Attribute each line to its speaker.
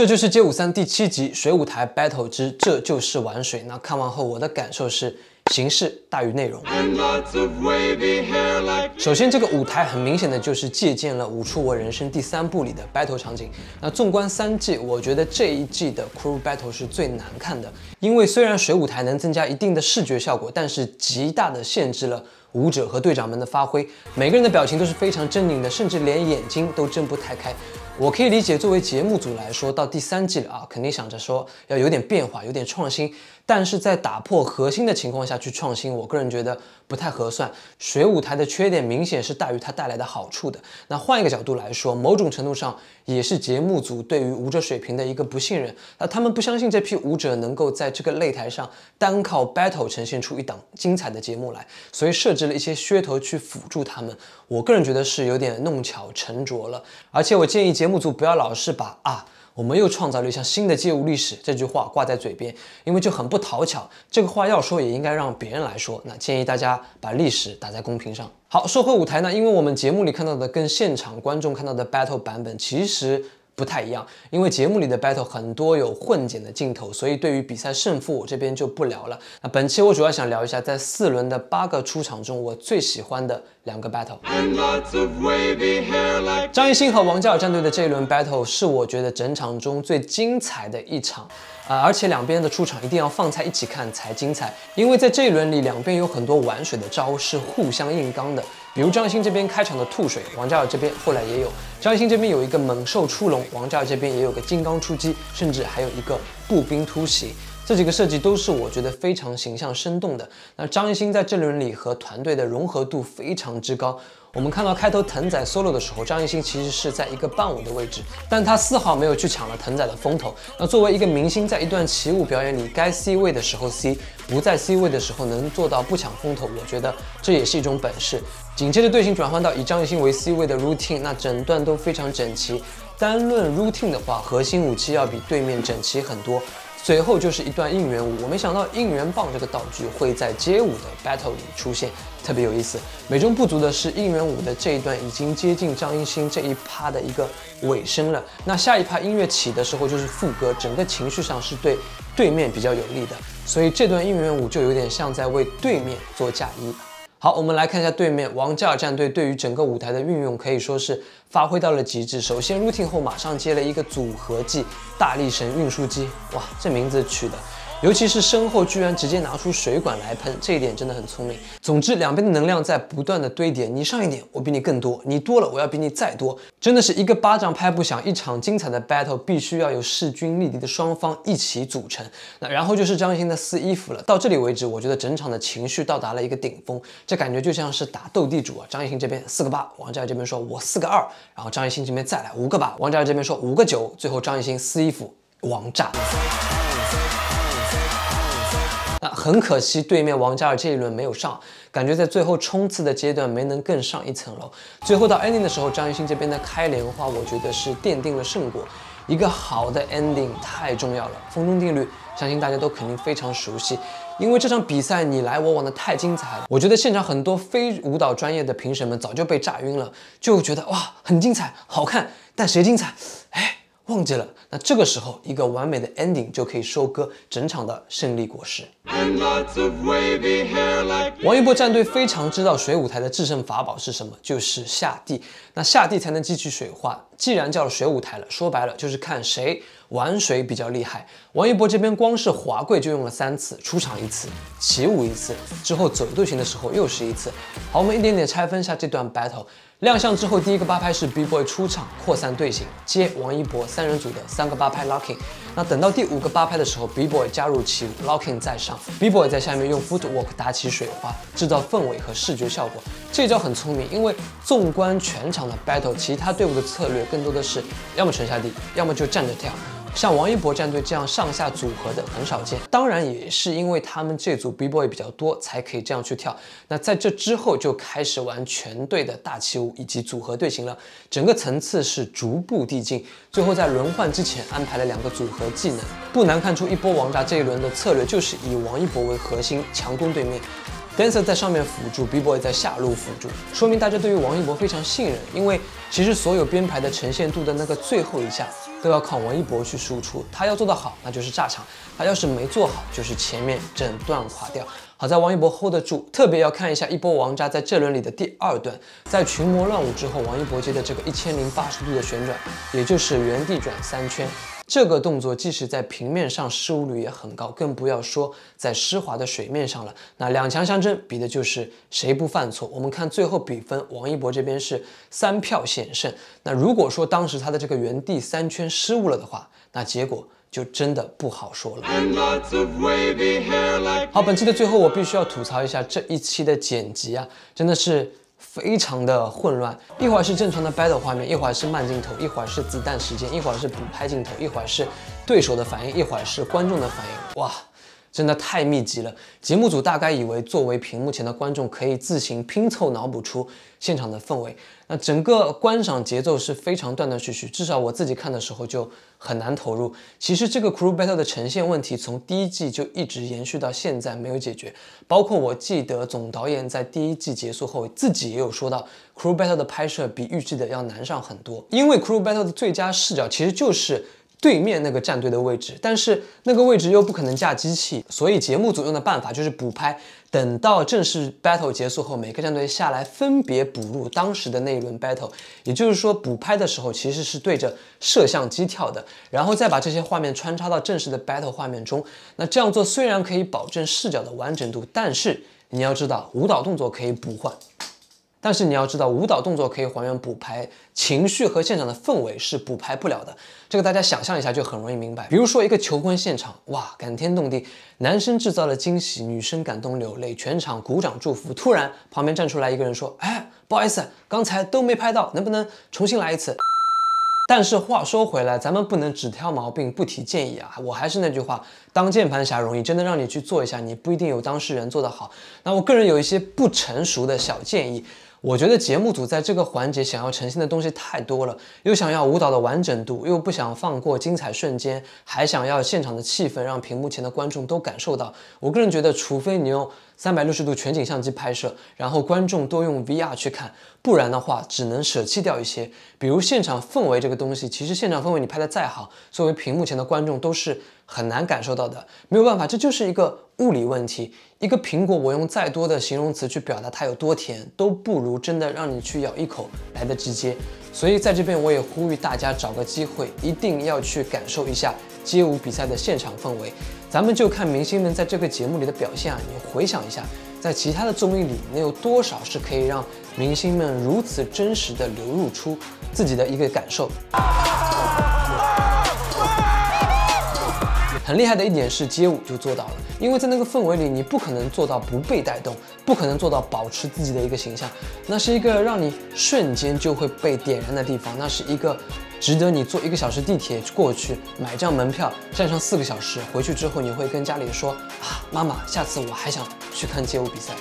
Speaker 1: 这就是街舞3第7集水舞台 battle 之这就是玩水。那看完后我的感受是形式大于内容。首先，这个舞台很明显的就是借鉴了《舞出我人生》第3部里的 battle 场景。那纵观3季，我觉得这一季的 crew battle 是最难看的，因为虽然水舞台能增加一定的视觉效果，但是极大的限制了舞者和队长们的发挥。每个人的表情都是非常狰狞的，甚至连眼睛都睁不太开。我可以理解，作为节目组来说，到第3季了啊，肯定想着说要有点变化，有点创新。但是在打破核心的情况下去创新，我个人觉得不太合算。水舞台的缺点明显是大于它带来的好处的。那换一个角度来说，某种程度上也是节目组对于舞者水平的一个不信任。那他们不相信这批舞者能够在这个擂台上单靠 battle 呈现出一档精彩的节目来，所以设置了一些噱头去辅助他们。我个人觉得是有点弄巧成拙了。而且我建议节目组不要老是把我们又创造了一项新的街舞历史这句话挂在嘴边，因为就很不讨巧。这个话要说也应该让别人来说。那建议大家把历史打在公屏上。好，说回舞台呢，因为我们节目里看到的跟现场观众看到的 battle 版本其实不太一样，因为节目里的 battle 很多有混剪的镜头，所以对于比赛胜负我这边就不聊了。那本期我主要想聊一下在4轮的8个出场中我最喜欢的2个 battle。张艺兴和王嘉尔战队的这一轮 battle 是我觉得整场中最精彩的一场。而且两边的出场一定要放在一起看才精彩，因为在这一轮里两边有很多玩水的招是互相硬刚的，比如张艺兴这边开场的吐水，王嘉尔这边后来也有，张艺兴这边有一个猛兽出笼，王嘉尔这边也有个金刚出击，甚至还有一个步兵突袭。这几个设计都是我觉得非常形象生动的。那张艺兴在这轮里和团队的融合度非常之高。我们看到开头腾仔 solo 的时候，张艺兴其实是在一个伴舞的位置，但他丝毫没有去抢了腾仔的风头。那作为一个明星，在一段起舞表演里，该 C 位的时候 C， 不在 C 位的时候能做到不抢风头，我觉得这也是一种本事。紧接着队形转换到以张艺兴为 C 位的 routine， 那整段都非常整齐。单论 routine 的话，核心武器要比对面整齐很多。随后就是一段应援舞，我没想到应援棒这个道具会在街舞的 battle 里出现，特别有意思。美中不足的是，应援舞的这一段已经接近张艺兴这一趴的一个尾声了。那下一趴音乐起的时候就是副歌，整个情绪上是对对面比较有利的，所以这段应援舞就有点像在为对面做嫁衣。好，我们来看一下对面王嘉尔战队对于整个舞台的运用可以说是发挥到了极致。首先 routine 后马上接了一个组合技大力神运输机，哇，这名字取的，尤其是身后居然直接拿出水管来喷，这一点真的很聪明。总之两边的能量在不断的堆叠，你上一点我比你更多，你多了我要比你再多，真的是一个巴掌拍不响。一场精彩的 battle 必须要有势均力敌的双方一起组成。那然后就是张艺兴的撕衣服了。到这里为止，我觉得整场的情绪到达了一个顶峰，这感觉就像是打斗地主啊。张艺兴这边4个8，王嘉尔这边说我4个2，然后张艺兴这边再来5个8，王嘉尔这边说5个9，最后张艺兴撕衣服王炸。那很可惜，对面王嘉尔这一轮没有上，感觉在最后冲刺的阶段没能更上一层楼。最后到 ending 的时候，张艺兴这边的开莲花，我觉得是奠定了胜果。一个好的 ending 太重要了，风中定律，相信大家都肯定非常熟悉。因为这场比赛你来我往的太精彩了，我觉得现场很多非舞蹈专业的评审们早就被炸晕了，就觉得哇很精彩，好看，但谁精彩？忘记了。那这个时候，一个完美的 ending 就可以收割整场的胜利果实。王一博战队非常知道水舞台的制胜法宝是什么，就是下地。那下地才能激起水花。既然叫了水舞台了，说白了就是看谁玩水比较厉害。王一博这边光是滑跪就用了3次，出场1次，起舞1次，之后走队形的时候又是1次。好，我们一点点拆分一下这段 battle。亮相之后，第一个8拍是 B-boy 出场扩散队形，接王一博3人组的3个8拍 locking。那等到第5个8拍的时候 ，B-boy 加入起舞 ，locking 在上 ，B-boy 在下面用 footwork 打起水花，制造氛围和视觉效果。这招很聪明，因为纵观全场的 battle， 其他队伍的策略更多的是要么沉下地，要么就站着跳。像王一博战队这样上下组合的很少见，当然也是因为他们这组 B-boy 比较多，才可以这样去跳。那在这之后就开始玩全队的大起舞以及组合队形了，整个层次是逐步递进。最后在轮换之前安排了2个组合技能，不难看出一波王炸这一轮的策略就是以王一博为核心强攻对面。Dancer 在上面辅助 ，B-boy 在下路辅助，说明大家对于王一博非常信任。因为其实所有编排的呈现度的那个最后一下，都要靠王一博去输出。他要做得好，那就是炸场；他要是没做好，就是前面整段垮掉。好在王一博 hold 得住，特别要看一下一波王炸在这轮里的第2段，在群魔乱舞之后，王一博接的这个1080度的旋转，也就是原地转3圈。这个动作即使在平面上失误率也很高，更不要说在湿滑的水面上了。那两强相争，比的就是谁不犯错。我们看最后比分，王一博这边是3票险胜。那如果说当时他的这个原地3圈失误了的话，那结果就真的不好说了。好，本期的最后我必须要吐槽一下这一期的剪辑啊，真的是非常的混乱，一会儿是正常的 battle 画面，一会儿是慢镜头，一会儿是子弹时间，一会儿是补拍镜头，一会儿是对手的反应，一会儿是观众的反应，哇！真的太密集了。节目组大概以为作为屏幕前的观众可以自行拼凑脑补出现场的氛围，那整个观赏节奏是非常断断续续，至少我自己看的时候就很难投入。其实这个 Crew Battle 的呈现问题从第1季就一直延续到现在没有解决，包括我记得总导演在第1季结束后自己也有说到 Crew Battle 的拍摄比预计的要难上很多，因为 Crew Battle 的最佳视角其实就是对面那个战队的位置，但是那个位置又不可能架机器，所以节目组用的办法就是补拍，等到正式 battle 结束后，每个战队下来分别补录当时的那一轮 battle， 也就是说补拍的时候其实是对着摄像机跳的，然后再把这些画面穿插到正式的 battle 画面中。那这样做虽然可以保证视角的完整度，但是你要知道舞蹈动作可以补换。但是你要知道，舞蹈动作可以还原补拍，情绪和现场的氛围是补拍不了的。这个大家想象一下就很容易明白。比如说一个求婚现场，哇，感天动地，男生制造了惊喜，女生感动流泪，全场鼓掌祝福。突然旁边站出来一个人说：“哎，不好意思，刚才都没拍到，能不能重新来一次？”但是话说回来，咱们不能只挑毛病不提建议啊！我还是那句话，当键盘侠容易，真的让你去做一下，你不一定有当事人做得好。那我个人有一些不成熟的小建议。我觉得节目组在这个环节想要呈现的东西太多了，又想要舞蹈的完整度，又不想放过精彩瞬间，还想要现场的气氛让屏幕前的观众都感受到。我个人觉得，除非你用360度全景相机拍摄，然后观众都用 VR 去看，不然的话只能舍弃掉一些。比如现场氛围这个东西，其实现场氛围你拍的再好，作为屏幕前的观众都是很难感受到的。没有办法，这就是一个物理问题。一个苹果，我用再多的形容词去表达它有多甜，都不如真的让你去咬一口来的直接。所以在这边我也呼吁大家找个机会，一定要去感受一下街舞比赛的现场氛围。咱们就看明星们在这个节目里的表现啊，你回想一下，在其他的综艺里，能有多少是可以让明星们如此真实的流露出自己的一个感受？很厉害的一点是街舞就做到了，因为在那个氛围里，你不可能做到不被带动，不可能做到保持自己的一个形象，那是一个让你瞬间就会被点燃的地方，那是一个值得你坐1个小时地铁过去买张门票，站上4个小时，回去之后你会跟家里说啊，妈妈，下次我还想去看街舞比赛。